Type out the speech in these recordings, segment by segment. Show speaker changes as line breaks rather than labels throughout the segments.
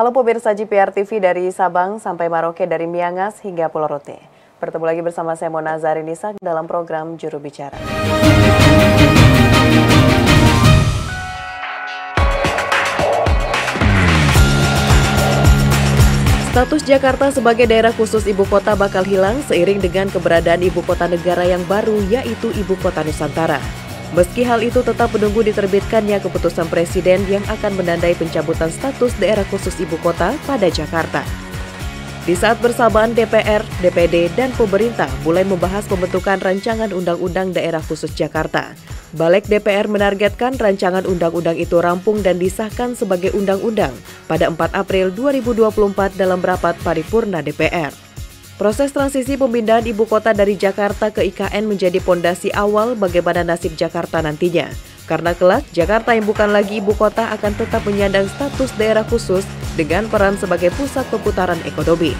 Halo pemirsa GPR TV dari Sabang sampai Maroke, dari Miangas hingga Pulau Rote. Bertemu lagi bersama saya Mona Zarinisa dalam program Juru Bicara. Status Jakarta sebagai daerah khusus ibu kota bakal hilang seiring dengan keberadaan ibu kota negara yang baru, yaitu Ibu Kota Nusantara. Meski hal itu tetap menunggu diterbitkannya keputusan Presiden yang akan menandai pencabutan status daerah khusus ibu kota pada Jakarta. Di saat bersamaan DPR, DPD, dan pemerintah mulai membahas pembentukan rancangan Undang-Undang Daerah Khusus Jakarta. Balik DPR menargetkan rancangan undang-undang itu rampung dan disahkan sebagai undang-undang pada 4 April 2024 dalam rapat paripurna DPR. Proses transisi pemindahan ibu kota dari Jakarta ke IKN menjadi pondasi awal bagaimana nasib Jakarta nantinya. Karena kelak, Jakarta yang bukan lagi ibu kota akan tetap menyandang status daerah khusus dengan peran sebagai pusat perputaran ekonomi.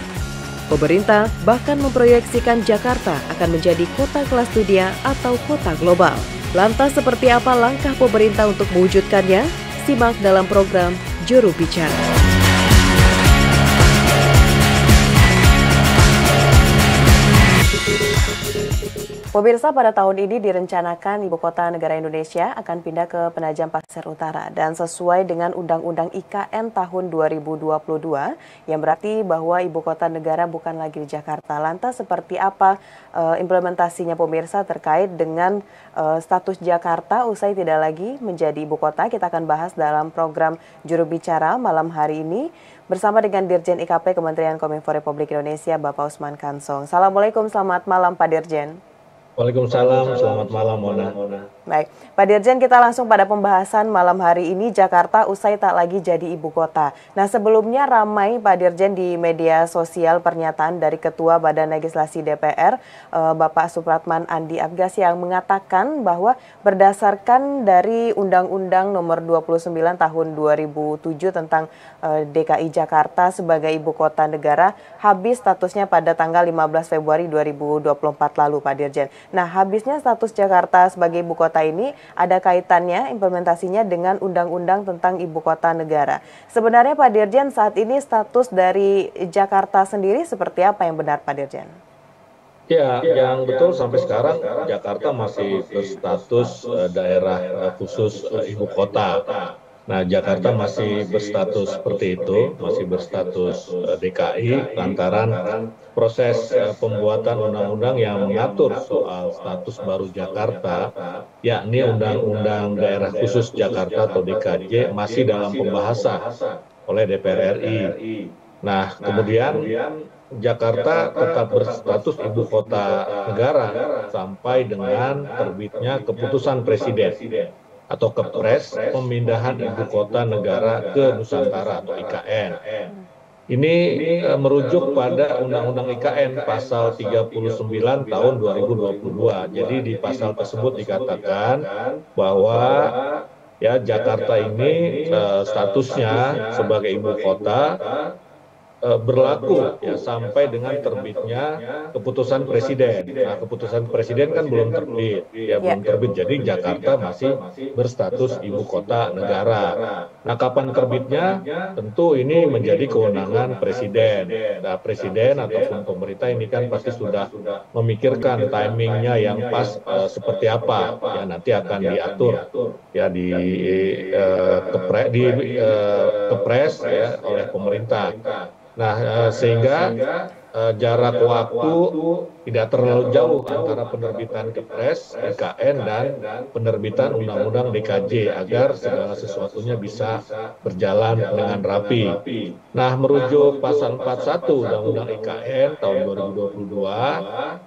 Pemerintah bahkan memproyeksikan Jakarta akan menjadi kota kelas dunia atau kota global. Lantas seperti apa langkah pemerintah untuk mewujudkannya? Simak dalam program Juru Bicara. Pemirsa, pada tahun ini direncanakan Ibu Kota Negara Indonesia akan pindah ke Penajam Pasir Utara dan sesuai dengan Undang-Undang IKN tahun 2022 yang berarti bahwa Ibu Kota Negara bukan lagi di Jakarta. Lantas seperti apa implementasinya pemirsa terkait dengan status Jakarta usai tidak lagi menjadi Ibu Kota? Kita akan bahas dalam program Juru Bicara malam hari ini bersama dengan Dirjen IKP Kementerian Kominfo Republik Indonesia, Bapak Usman Kansong. Assalamualaikum, selamat malam Pak Dirjen.
Waalaikumsalam, selamat malam Mona.
Baik, Pak Dirjen, kita langsung pada pembahasan malam hari ini. Jakarta usai tak lagi jadi ibu kota. Nah, sebelumnya ramai Pak Dirjen di media sosial pernyataan dari Ketua Badan Legislasi DPR, Bapak Supratman Andi Apgas, yang mengatakan bahwa berdasarkan dari Undang-Undang Nomor 29 Tahun 2007 tentang DKI Jakarta sebagai ibu kota negara habis statusnya pada tanggal 15 Februari 2024 lalu, Pak Dirjen. Nah, habisnya status Jakarta sebagai ibu kota ini ada kaitannya implementasinya dengan Undang-Undang tentang Ibu Kota Negara. Sebenarnya Pak Dirjen, saat ini status dari Jakarta sendiri seperti apa yang benar Pak Dirjen?
Ya, yang betul sampai sekarang Jakarta masih berstatus daerah khusus ibu kota. Nah, Jakarta masih berstatus seperti itu, masih berstatus DKI lantaran proses pembuatan undang-undang yang mengatur soal status baru Jakarta, yakni Undang-Undang Daerah Khusus Jakarta atau DKJ, masih dalam pembahasan oleh DPR RI. Nah, kemudian Jakarta tetap berstatus ibu kota negara sampai dengan terbitnya keputusan Presiden atau Kepres pemindahan ibu kota negara ke Nusantara atau IKN. Ini merujuk pada Undang-Undang IKN pasal 39 tahun 2022. Jadi di pasal tersebut dikatakan bahwa ya Jakarta ini statusnya sebagai ibu kota berlaku ya sampai dengan terbitnya keputusan Presiden. Nah, keputusan Presiden kan belum terbit, ya belum terbit. Jadi Jakarta masih berstatus ibu kota negara. Nah, kapan terbitnya? Tentu ini menjadi kewenangan Presiden. Nah, Presiden ataupun pemerintah ini kan pasti sudah memikirkan timingnya yang pas seperti apa. Ya nanti akan diatur ya di Kepres ya oleh pemerintah. Nah, sehingga jarak waktu tidak terlalu jauh antara penerbitan Kepres, IKN, dan penerbitan Undang-Undang DKJ agar segala sesuatunya bisa berjalan dengan rapi. Nah, merujuk pasal 41 Undang-Undang IKN tahun 2022,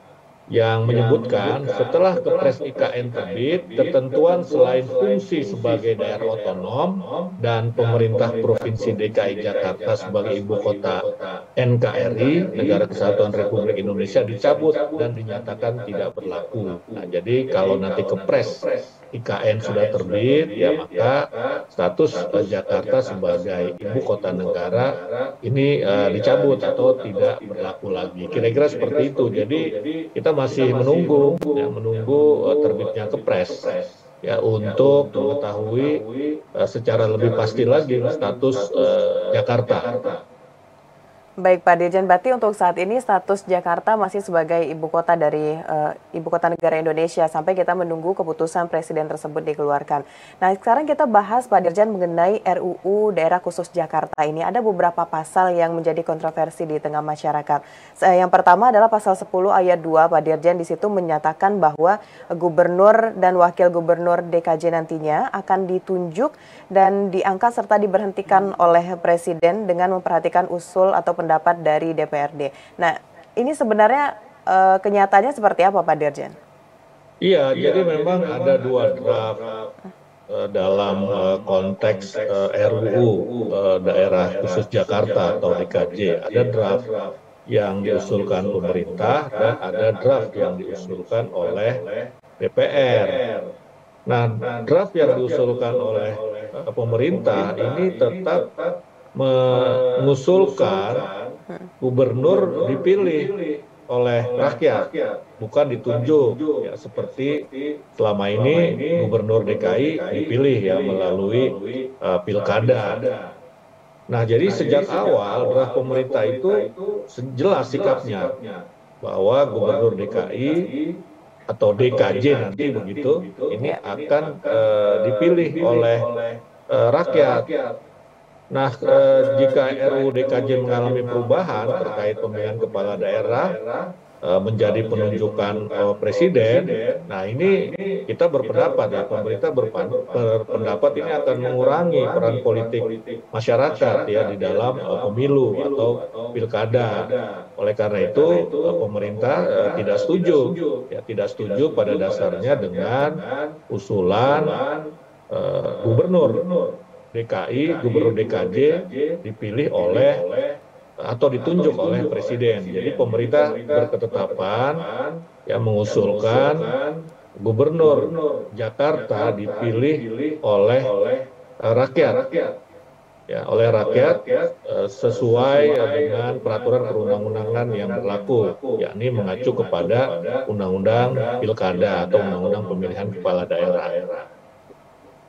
yang menyebutkan setelah Kepres IKN terbit, ketentuan selain fungsi sebagai daerah otonom dan pemerintah Provinsi DKI Jakarta sebagai ibu kota NKRI, Negara Kesatuan Republik Indonesia, dicabut dan dinyatakan tidak berlaku. Nah, jadi kalau nanti Kepres IKN sudah terbit, ya maka status Jakarta sebagai ibu kota negara ini dicabut atau tidak berlaku lagi. Kira-kira seperti itu. Jadi kita masih menunggu terbitnya Kepres. ya untuk mengetahui secara lebih pasti lagi status Jakarta.
Baik Pak Dirjen, berarti untuk saat ini status Jakarta masih sebagai ibu kota dari ibu kota negara Indonesia sampai kita menunggu keputusan presiden tersebut dikeluarkan. Nah sekarang kita bahas Pak Dirjen mengenai RUU Daerah Khusus Jakarta ini. Ada beberapa pasal yang menjadi kontroversi di tengah masyarakat. Yang pertama adalah pasal 10 ayat 2 Pak Dirjen, di situ menyatakan bahwa gubernur dan wakil gubernur DKJ nantinya akan ditunjuk dan diangkat serta diberhentikan oleh presiden dengan memperhatikan usul atau pendapat dari DPRD. Nah, ini sebenarnya kenyataannya seperti apa Pak Dirjen?
Iya, jadi memang ada dua draft dalam konteks RUU Daerah Khusus Jakarta atau DKJ. Ada draft yang diusulkan pemerintah dan ada draft yang diusulkan oleh DPR. Nah, draft yang diusulkan oleh pemerintah ini tetap mengusulkan gubernur dipilih oleh rakyat, bukan ditunjuk ya seperti selama ini gubernur DKI dipilih ya melalui pilkada. Nah, jadi sejak awal draft pemerintah itu jelas sikapnya bahwa gubernur DKI atau DKJ nanti begitu ini akan dipilih oleh rakyat. Nah, jika RUU DKJ mengalami perubahan terkait pemilihan kepala daerah menjadi penunjukan presiden, nah ini kita berpendapat ya, pemerintah berpendapat ini akan mengurangi peran politik masyarakat ya di dalam pemilu atau pilkada. Oleh karena itu pemerintah tidak setuju pada dasarnya dengan usulan gubernur DKI, gubernur DKJ dipilih oleh atau ditunjuk oleh presiden. Jadi pemerintah berketetapan yang mengusulkan gubernur Jakarta dipilih oleh rakyat. Ya, oleh rakyat sesuai dengan peraturan perundang-undangan yang berlaku, yakni mengacu kepada Undang-Undang Pilkada atau Undang-Undang Pemilihan Kepala Daerah.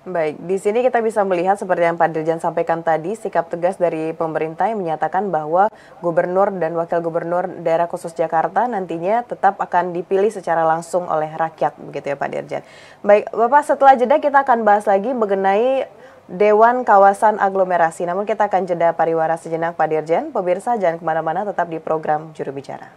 Baik, di sini kita bisa melihat seperti yang Pak Dirjen sampaikan tadi, sikap tegas dari pemerintah yang menyatakan bahwa gubernur dan wakil gubernur daerah khusus Jakarta nantinya tetap akan dipilih secara langsung oleh rakyat, begitu ya Pak Dirjen. Baik, Bapak, setelah jeda kita akan bahas lagi mengenai Dewan Kawasan Aglomerasi. Namun kita akan jeda pariwara sejenak Pak Dirjen. Pemirsa jangan kemana-mana, tetap di program Juru Bicara.